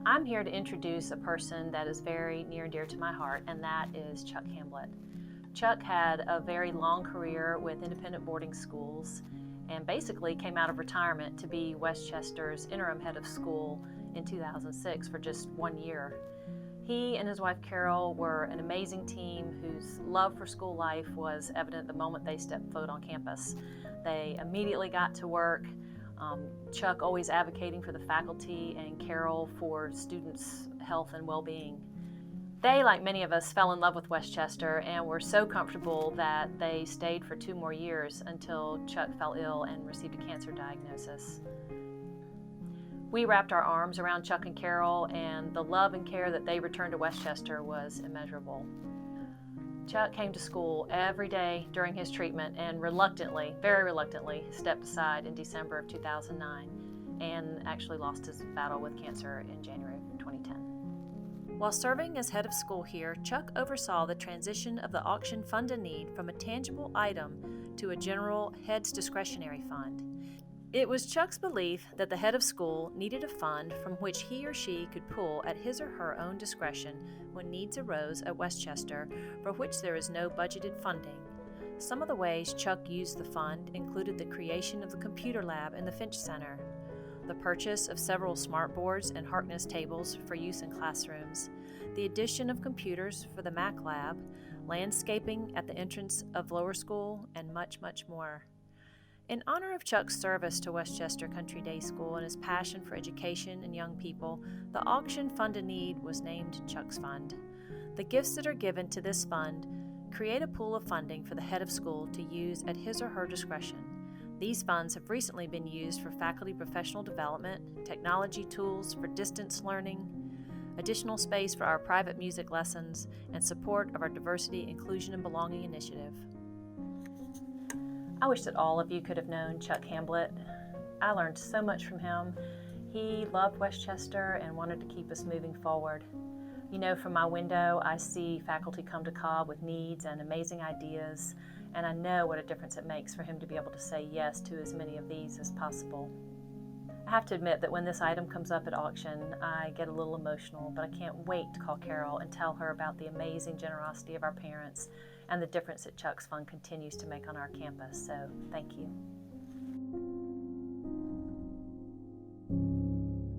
I'm here to introduce a person that is very near and dear to my heart, and that is Chuck Hamblett. Chuck had a very long career with independent boarding schools and basically came out of retirement to be West Chester's interim head of school in 2006 for just 1 year. He and his wife Carol were an amazing team whose love for school life was evident the moment they stepped foot on campus. They immediately got to work. Chuck always advocating for the faculty and Carol for students' health and well-being. They, like many of us, fell in love with West Chester and were so comfortable that they stayed for 2 more years until Chuck fell ill and received a cancer diagnosis. We wrapped our arms around Chuck and Carol, and the love and care that they returned to West Chester was immeasurable. Chuck came to school every day during his treatment and reluctantly, very reluctantly, stepped aside in December of 2009 and actually lost his battle with cancer in January of 2010. While serving as head of school here, Chuck oversaw the transition of the auction fund a need from a tangible item to a general head's discretionary fund. It was Chuck's belief that the head of school needed a fund from which he or she could pull at his or her own discretion when needs arose at West Chester for which there is no budgeted funding. Some of the ways Chuck used the fund included the creation of the computer lab in the Finch Center, the purchase of several smartboards and Harkness tables for use in classrooms, the addition of computers for the Mac lab, landscaping at the entrance of Lower School, and much, much more. In honor of Chuck's service to West Chester Country Day School and his passion for education and young people, the auction fund a need was named Chuck's Fund. The gifts that are given to this fund create a pool of funding for the head of school to use at his or her discretion. These funds have recently been used for faculty professional development, technology tools for distance learning, additional space for our private music lessons, and support of our Diversity, Inclusion, and Belonging initiative. I wish that all of you could have known Chuck Hamblett. I learned so much from him. He loved West Chester and wanted to keep us moving forward. You know, from my window, I see faculty come to Cobb with needs and amazing ideas, and I know what a difference it makes for him to be able to say yes to as many of these as possible. I have to admit that when this item comes up at auction, I get a little emotional, but I can't wait to call Carol and tell her about the amazing generosity of our parents and the difference that Chuck's Fund continues to make on our campus. So, thank you.